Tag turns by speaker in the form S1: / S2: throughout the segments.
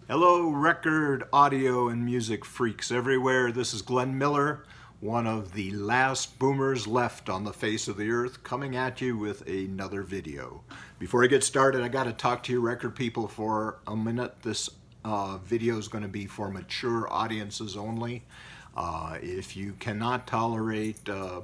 S1: Hello, record, audio, and music freaks everywhere. This is Glenn Miller, one of the last boomers left on the face of the earth, coming at you with another video. Before I get started, I got to talk to you record people for a minute. This video is going to be for mature audiences only. If you cannot tolerate a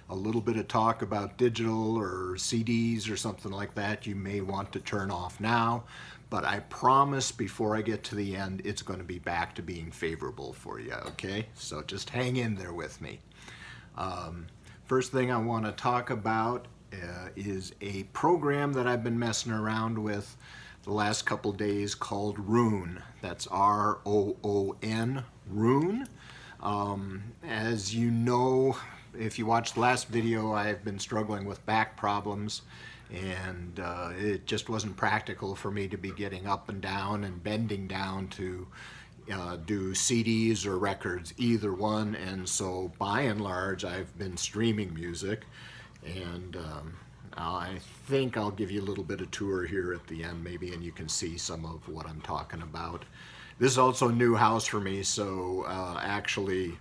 S1: little bit of talk about digital or CDs or something like that, you may want to turn off now. But I promise before I get to the end, it's going to be back to being favorable for you, okay? So just hang in there with me. First thing I want to talk about is a program that I've been messing around with the last couple days called Roon. That's R-O-O-N, Roon. As you know, if you watched the last video, I've been struggling with back problems, and it just wasn't practical for me to be getting up and down and bending down to do CDs or records, either one. And so by and large, I've been streaming music, and I think I'll give you a little bit of tour here at the end maybe, and you can see some of what I'm talking about. This is also a new house for me, so actually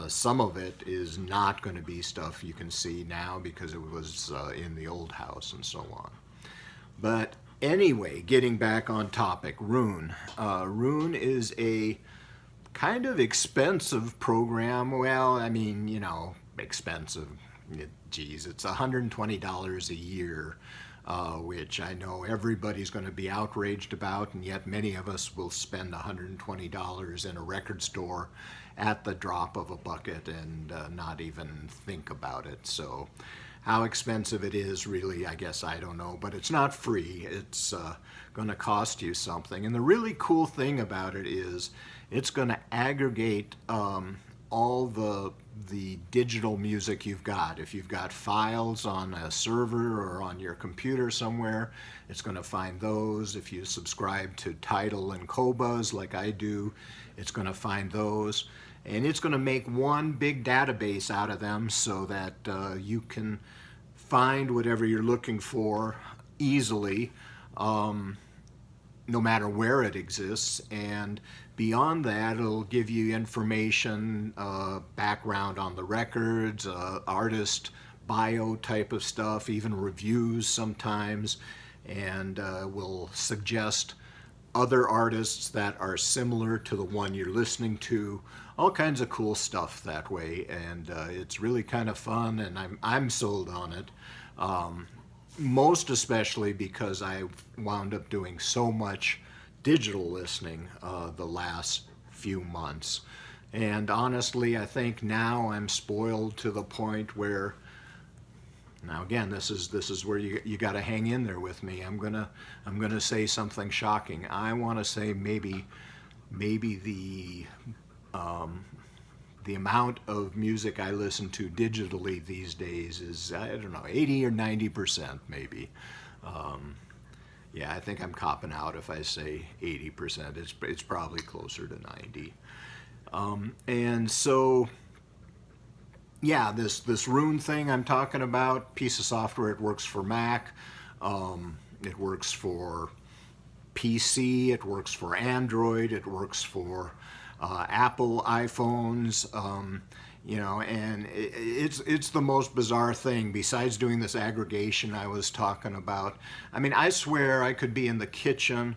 S1: some of it is not going to be stuff you can see now because it was in the old house and so on. But anyway, getting back on topic, Roon. Roon is a kind of expensive program. Well, I mean, you know, expensive. Geez, it's $120 a year, which I know everybody's going to be outraged about, and yet many of us will spend $120 in a record store at the drop of a bucket and not even think about it. So how expensive it is, really, I guess I don't know, but it's not free. It's going to cost you something. And the really cool thing about it is it's going to aggregate all the digital music you've got. If you've got files on a server or on your computer somewhere, it's going to find those. If you subscribe to Tidal and Qobuz like I do, it's going to find those. And it's going to make one big database out of them so that you can find whatever you're looking for easily, no matter where it exists. And beyond that, it'll give you information, background on the records, artist bio type of stuff, even reviews sometimes, and will suggest other artists that are similar to the one you're listening to, all kinds of cool stuff that way. And it's really kind of fun, and I'm sold on it. Most especially because I wound up doing so much digital listening the last few months. And honestly, I think now I'm spoiled to the point where, now again, this is where you got to hang in there with me. I'm gonna say something shocking. I want to say maybe the amount of music I listen to digitally these days is, I don't know, 80 or 90% maybe. Yeah, I think I'm copping out if I say 80%. It's probably closer to 90. And so, yeah, this Roon thing I'm talking about, piece of software, it works for Mac, it works for PC, it works for Android, it works for Apple iPhones, you know, and it's the most bizarre thing. Besides doing this aggregation I was talking about, I mean, I swear I could be in the kitchen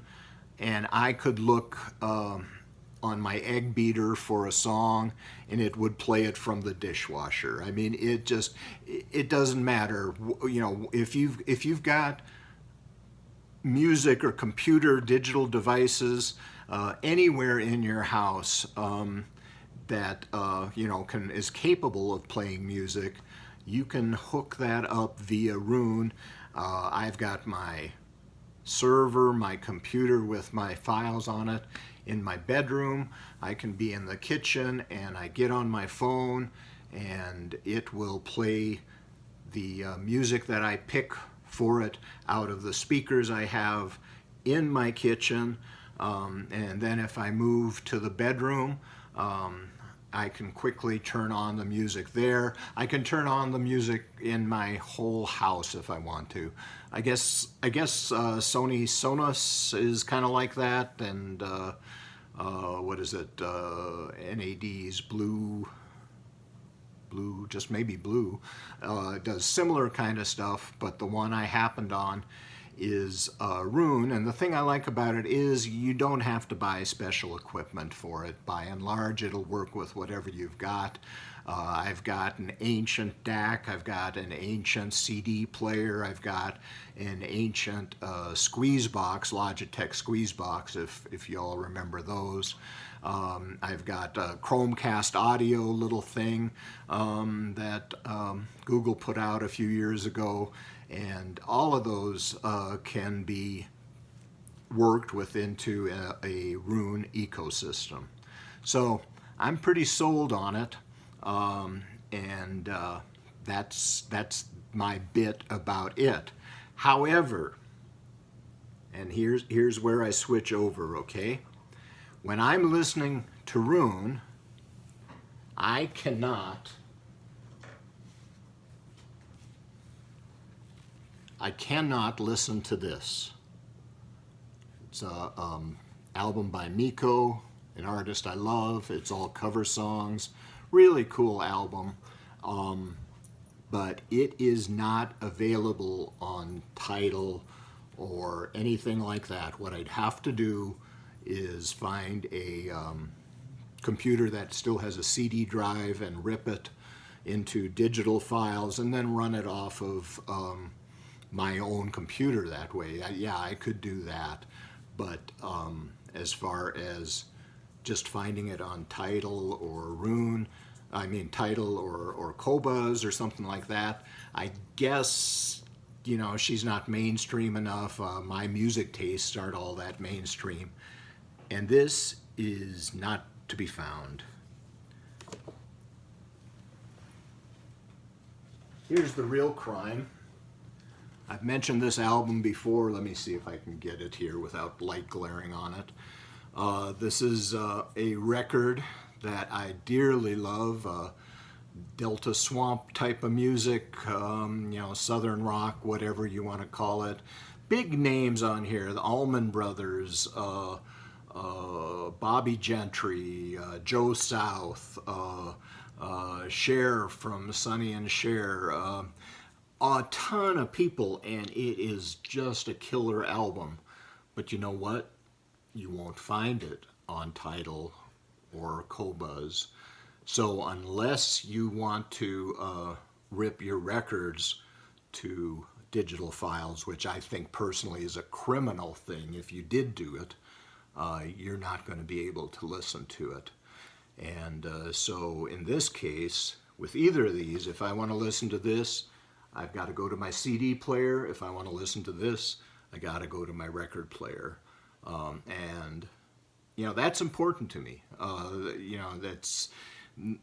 S1: and I could look on my egg beater for a song and it would play it from the dishwasher. I mean, it doesn't matter. You know, if you've got music or computer digital devices anywhere in your house that you know is capable of playing music, you can hook that up via Roon. I've got my server, my computer with my files on it in my bedroom. I can be in the kitchen and I get on my phone and it will play the music that I pick for it out of the speakers I have in my kitchen. And then if I move to the bedroom, I can quickly turn on the music there. I can turn on the music in my whole house if I want to. Sony Sonos is kind of like that, and what is it? NAD's Blue, just maybe Blue, does similar kind of stuff, but the one I happened on is Roon, and the thing I like about it is you don't have to buy special equipment for it. By and large, it'll work with whatever you've got. I've got an ancient DAC, I've got an ancient CD player, I've got an ancient squeeze box, Logitech squeeze box, if you all remember those. I've got a Chromecast audio little thing that Google put out a few years ago, and all of those can be worked with into a Roon ecosystem. So I'm pretty sold on it, and that's my bit about it. However, and here's where I switch over, okay? When I'm listening to Roon, I cannot listen to this. It's an album by Miko, an artist I love. It's all cover songs. Really cool album. But it is not available on Tidal or anything like that. What I'd have to do is find a computer that still has a CD drive and rip it into digital files and then run it off of my own computer that way. Yeah, I could do that, but as far as just finding it on Tidal or Roon, Tidal or Qobuz or something like that, I guess, she's not mainstream enough. My music tastes aren't all that mainstream. And this is not to be found. Here's the real crime. I've mentioned this album before. Let me see if I can get it here without light glaring on it. This is a record that I dearly love. Delta Swamp type of music, Southern rock, whatever you want to call it. Big names on here, the Allman Brothers, Bobby Gentry, Joe South, Cher from Sonny and Cher, a ton of people, and it is just a killer album. But you know what? You won't find it on Tidal or Qobuz. So unless you want to rip your records to digital files, which I think personally is a criminal thing if you did do it, you're not going to be able to listen to it. And so in this case, with either of these, if I want to listen to this, I've got to go to my CD player. If I want to listen to this, I got to go to my record player. And that's important to me. That's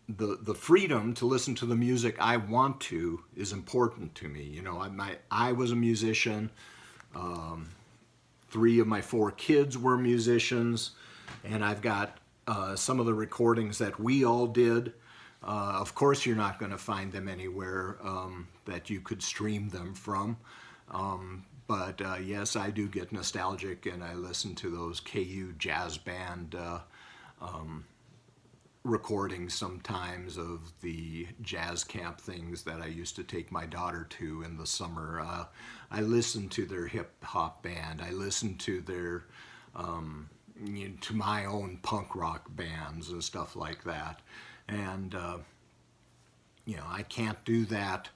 S1: the freedom to listen to the music I want to is important to me. I was a musician. 3 of my 4 kids were musicians, and I've got some of the recordings that we all did. Of course, you're not going to find them anywhere that you could stream them from. But yes, I do get nostalgic, and I listen to those KU jazz band recordings sometimes of the jazz camp things that I used to take my daughter to in the summer. I listened to their hip hop band. I listened to their to my own punk rock bands and stuff like that. And I can't do that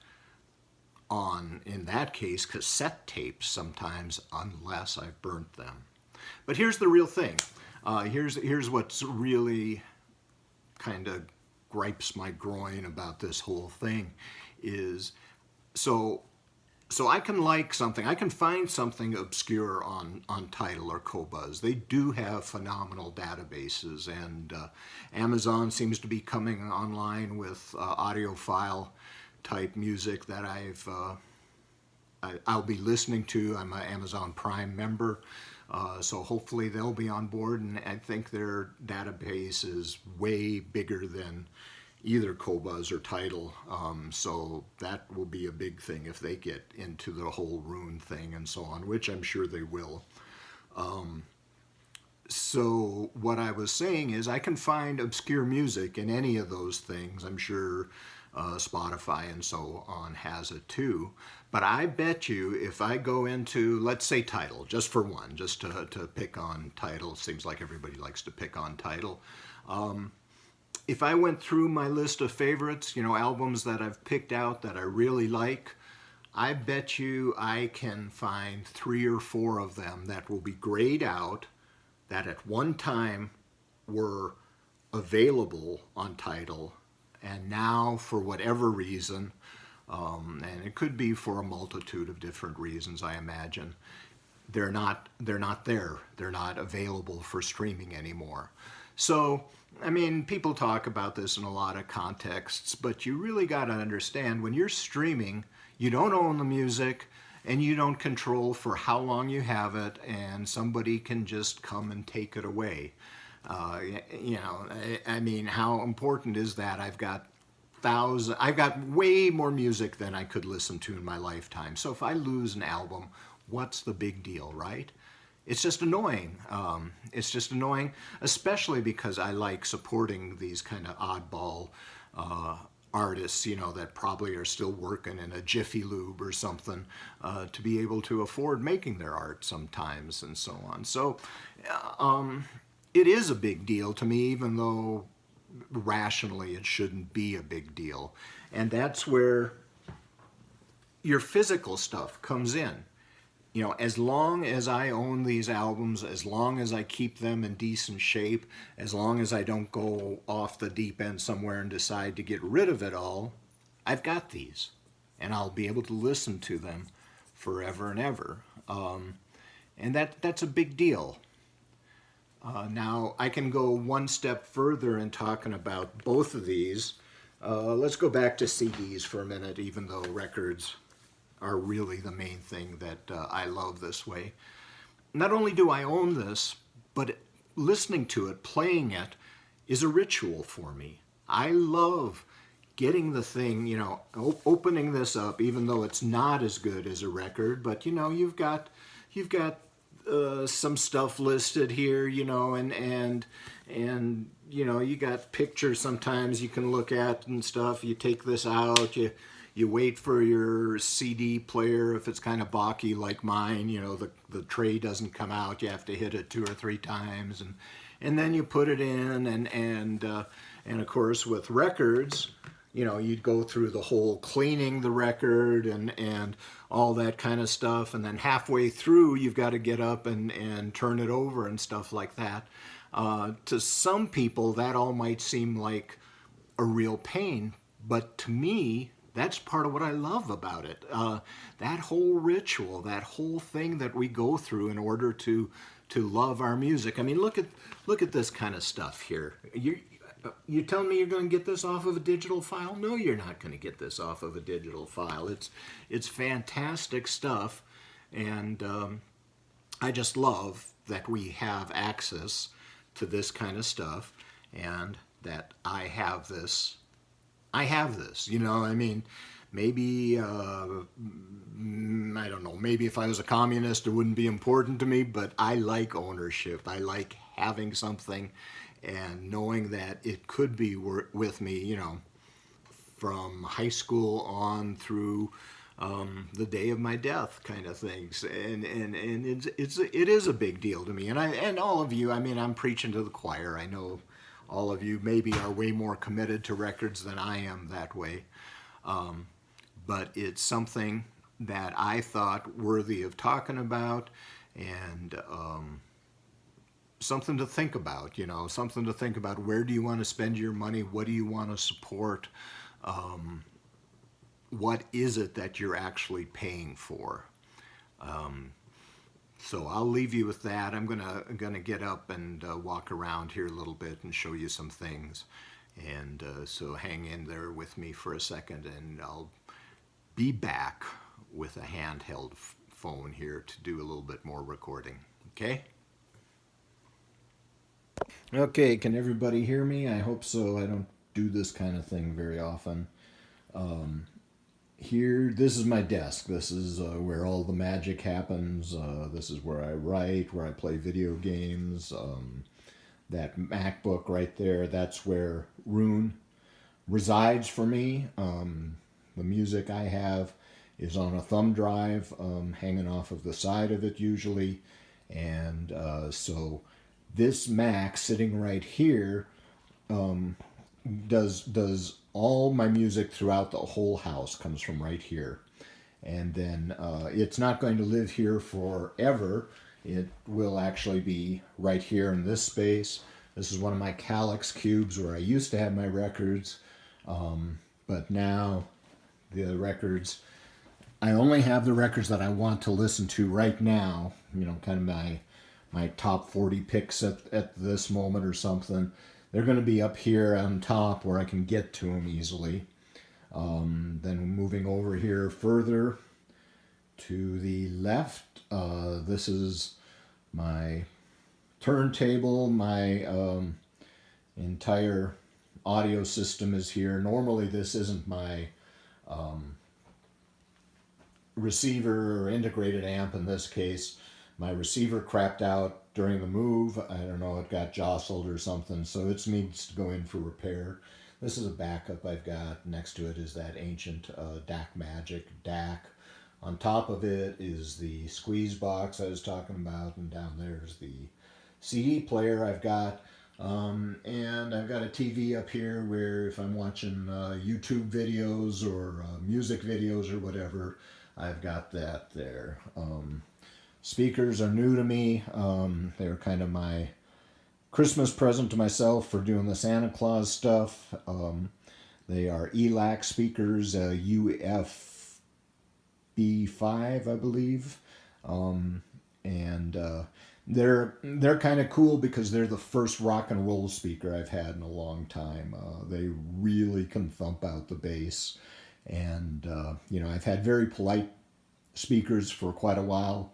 S1: on, in that case, cassette tapes sometimes unless I've burnt them. But here's the real thing. Here's what's really kind of gripes my groin about this whole thing is so I can like something, I can find something obscure on Tidal or Qobuz. They do have phenomenal databases, and Amazon seems to be coming online with audiophile type music that I'll be listening to. I'm an Amazon Prime member. So hopefully they'll be on board, and I think their database is way bigger than either Qobuz or Tidal. So that will be a big thing if they get into the whole Roon thing and so on, which I'm sure they will. So what I was saying is I can find obscure music in any of those things. I'm sure Spotify and so on has it too. But I bet you if I go into, let's say Tidal, just for one, just to pick on Tidal, seems like everybody likes to pick on Tidal. If I went through my list of favorites, albums that I've picked out that I really like, I bet you I can find 3 or 4 of them that will be grayed out, that at one time were available on Tidal, and now for whatever reason, and it could be for a multitude of different reasons, I imagine, they're not there. They're not available for streaming anymore. So, I mean, people talk about this in a lot of contexts, but you really got to understand when you're streaming, you don't own the music, and you don't control for how long you have it, and somebody can just come and take it away. I mean, how important is that? I've got way more music than I could listen to in my lifetime. So if I lose an album, what's the big deal, right? It's just annoying. It's just annoying, especially because I like supporting these kind of oddball artists, that probably are still working in a Jiffy Lube or something to be able to afford making their art sometimes and so on. So it is a big deal to me, even though rationally it shouldn't be a big deal. And that's where your physical stuff comes in. As long as I own these albums, as long as I keep them in decent shape, as long as I don't go off the deep end somewhere and decide to get rid of it all, I've got these. And I'll be able to listen to them forever and ever. And that's a big deal. Now, I can go one step further in talking about both of these. Let's go back to CDs for a minute, even though records are really the main thing that I love this way. Not only do I own this, but listening to it, playing it, is a ritual for me. I love getting the thing, opening this up, even though it's not as good as a record, but you've got some stuff listed here, and you got pictures sometimes you can look at and stuff. You take this out, you wait for your CD player, if it's kind of balky like mine, the tray doesn't come out. You have to hit it 2 or 3 times, and then you put it in, and of course with records, you'd go through the whole cleaning the record and all that kind of stuff, and then halfway through you've got to get up and turn it over and stuff like that. To some people that all might seem like a real pain, but to me, that's part of what I love about it. That whole ritual, that whole thing that we go through in order to love our music. I mean, look at this kind of stuff here. You tell me you're going to get this off of a digital file? No, you're not going to get this off of a digital file. It's fantastic stuff, and I just love that we have access to this kind of stuff, and that I have this. I mean, maybe, I don't know, maybe if I was a communist it wouldn't be important to me, but I like ownership. I like having something and knowing that it could be with me, from high school on through the day of my death kind of things. And it is a big deal to me. And all of you, I mean, I'm preaching to the choir. I know all of you maybe are way more committed to records than I am that way. But it's something that I thought worthy of talking about, and something to think about, something to think about. Where do you want to spend your money? What do you want to support? What is it that you're actually paying for? So I'll leave you with that. I'm gonna get up and walk around here a little bit and show you some things. And so hang in there with me for a second, and I'll be back with a handheld phone here to do a little bit more recording. Okay? Okay, can everybody hear me? I hope so. I don't do this kind of thing very often. Here, this is my desk. This is where all the magic happens. This is where I write, where I play video games. That MacBook right there, that's where Roon resides for me. The music I have is on a thumb drive hanging off of the side of it usually. And so this Mac sitting right here does all my music throughout the whole house comes from right here. And then it's not going to live here forever. It will actually be right here in this space. This is one of my Calyx cubes where I used to have my records, but now the records, I only have the records that I want to listen to right now, you know, kind of my top 40 picks at this moment or something. They're going to be up here on top where I can get to them easily. Then moving over here further to the left, this is my turntable. My entire audio system is here. Normally this isn't my receiver or integrated amp in this case. My receiver crapped out during the move. I don't know, it got jostled or something, so it needs to go in for repair. This is a backup I've got. Next to it is that ancient DAC Magic DAC. On top of it is the squeeze box I was talking about, and down there is the CD player I've got. And I've got a TV up here where if I'm watching YouTube videos or music videos or whatever, I've got that there. Speakers are new to me. They're kind of my Christmas present to myself for doing the Santa Claus stuff. They are ELAC speakers, UFB5, I believe. And they're kind of cool because they're the first rock and roll speaker I've had in a long time. They really can thump out the bass. And, you know, I've had very polite speakers for quite a while.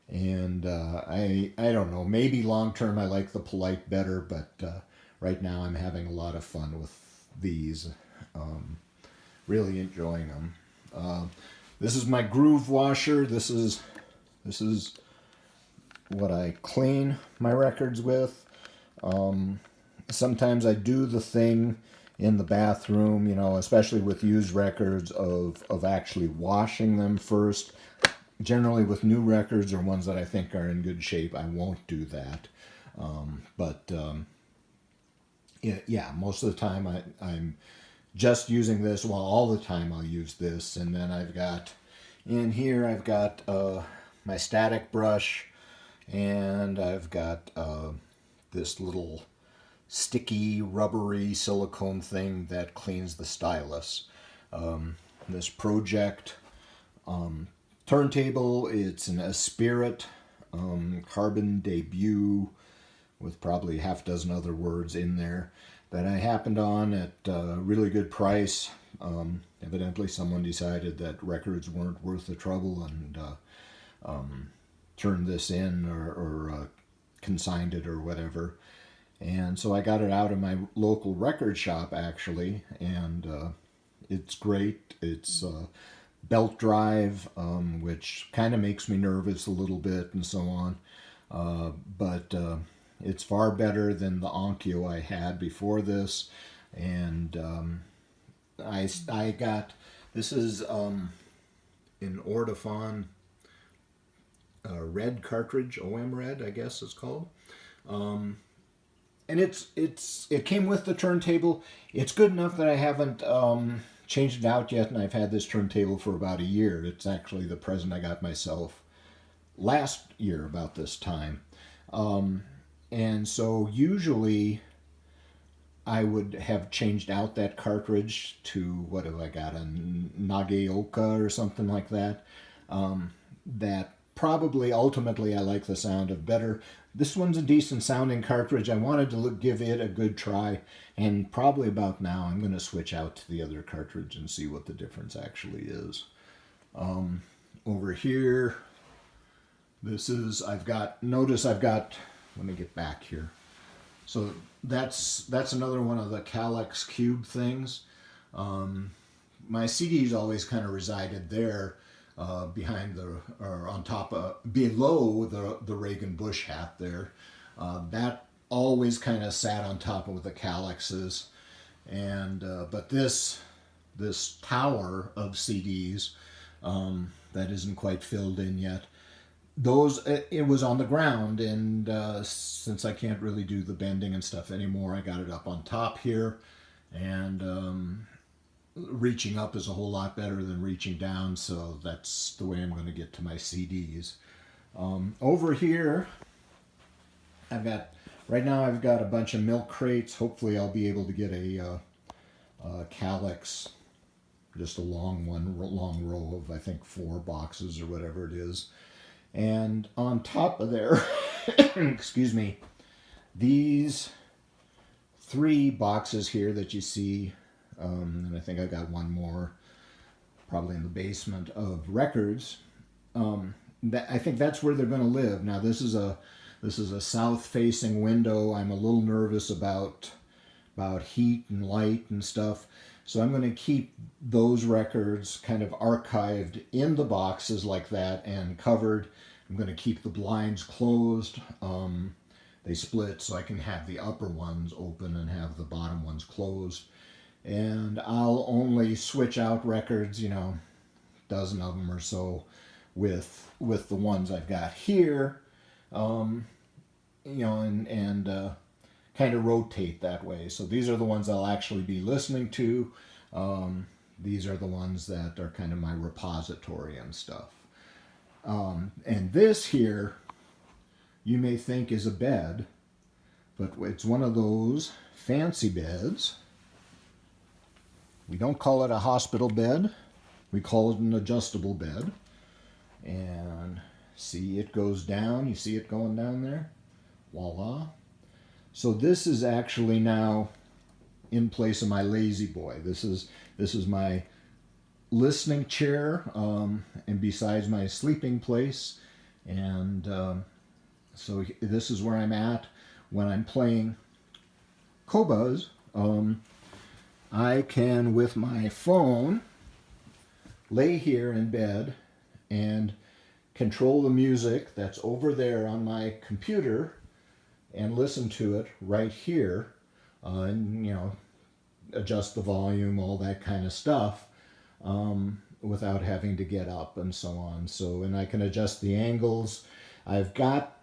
S1: And I don't know, maybe long term I like the polite better, but right now I'm having a lot of fun with these. Really enjoying them. This is my groove washer. This is what I clean my records with. Sometimes I do the thing in the bathroom, you know, especially with used records, of actually washing them first. Generally with new records or ones that I think are in good shape, I won't do that. Yeah, most of the time I'm just using this. Well, all the time I'll use this. And then I've got, in here I've got my static brush, and I've got this little sticky, rubbery silicone thing that cleans the stylus. This project turntable, it's an Spirit carbon debut with probably half a dozen other words in there that I happened on at a really good price. Evidently someone decided that records weren't worth the trouble and turned this in or consigned it or whatever. And so I got it out of my local record shop actually, and it's great. It's belt drive, which kind of makes me nervous a little bit and so on. But it's far better than the Onkyo I had before this. And I got, this is an Ordofon red cartridge, OM Red, I guess it's called. And it came with the turntable. It's good enough that I haven't changed it out yet, and I've had this turntable for about a year. It's actually the present I got myself last year about this time. And so usually I would have changed out that cartridge to, what have I got, a Nageoka or something like that. That probably ultimately I like the sound of better. This one's a decent sounding cartridge. I wanted to give it a good try, and probably about now I'm going to switch out to the other cartridge and see what the difference actually is. Over here, This is, notice I've got, let me get back here. So that's another one of the Calyx Cube things. My CDs always kind of resided there, behind or on top of, below the Reagan Bush hat there. That always kind of sat on top of the Calyxes. And but this tower of CDs, that isn't quite filled in yet, those, it was on the ground, and since I can't really do the bending and stuff anymore, I got it up on top here. And reaching up is a whole lot better than reaching down, so that's the way I'm going to get to my CDs. Over here, right now I've got a bunch of milk crates. Hopefully I'll be able to get a Calyx, just a long row of, I think, 4 boxes or whatever it is. And on top of there, excuse me, these 3 boxes here that you see, and I think I got one more probably in the basement, of records. I think that's where they're going to live. Now this is a south-facing window. I'm a little nervous about heat and light and stuff. So I'm going to keep those records kind of archived in the boxes like that and covered. I'm going to keep the blinds closed. They split so I can have the upper ones open and have the bottom ones closed. And I'll only switch out records, a dozen of them or so, with the ones I've got here, and kind of rotate that way. So these are the ones I'll actually be listening to. These are the ones that are kind of my repository and stuff. And this here, you may think is a bed, but it's one of those fancy beds. We don't call it a hospital bed. We call it an adjustable bed. And see, it goes down. You see it going down there? Voila. So this is actually now in place of my lazy boy. This is my listening chair, and besides my sleeping place. And so this is where I'm at when I'm playing Qobuz. I can, with my phone, lay here in bed and control the music that's over there on my computer and listen to it right here, and adjust the volume, all that kind of stuff, without having to get up and so on. So, and I can adjust the angles. I've got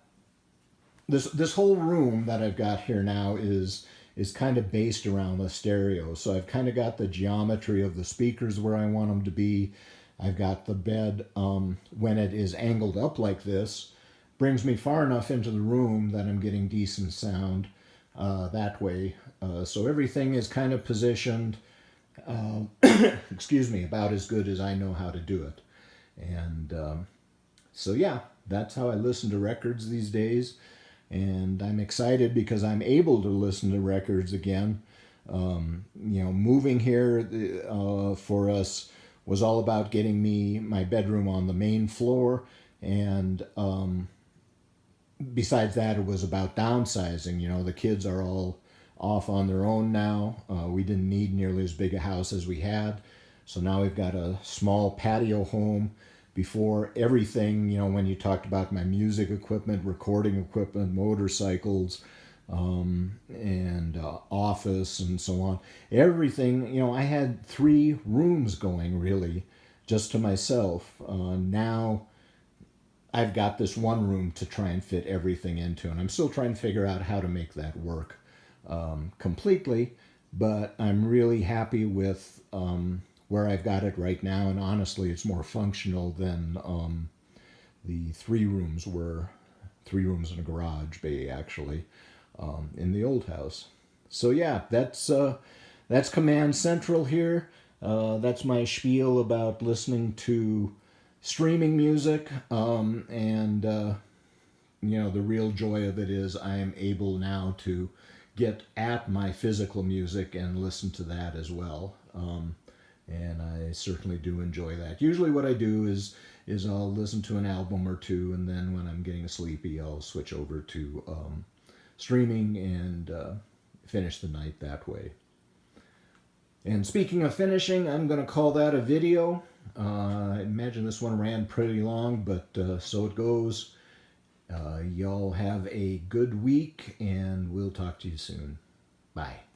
S1: this whole room that I've got here now is kind of based around the stereo. So I've kind of got the geometry of the speakers where I want them to be. I've got the bed, when it is angled up like this, brings me far enough into the room that I'm getting decent sound that way. So everything is kind of positioned, excuse me, about as good as I know how to do it. And so yeah, that's how I listen to records these days. And I'm excited because I'm able to listen to records again. Moving here for us was all about getting my bedroom on the main floor. And besides that, it was about downsizing. The kids are all off on their own now. We didn't need nearly as big a house as we had. So now we've got a small patio home. Before, everything, when you talked about my music equipment, recording equipment, motorcycles, and office and so on, everything, I had 3 rooms going really just to myself. Now I've got this one room to try and fit everything into, and I'm still trying to figure out how to make that work completely, but I'm really happy with where I've got it right now, and honestly, it's more functional than the 3 rooms were. 3 rooms and a garage bay, actually, in the old house. So yeah, that's Command Central here. That's my spiel about listening to streaming music, and the real joy of it is I am able now to get at my physical music and listen to that as well. and I certainly do enjoy that. Usually what I do is I'll listen to an album or two, and then when I'm getting sleepy, I'll switch over to streaming and finish the night that way. And speaking of finishing, I'm going to call that a video. I imagine this one ran pretty long, but so it goes. Y'all have a good week, and we'll talk to you soon. Bye.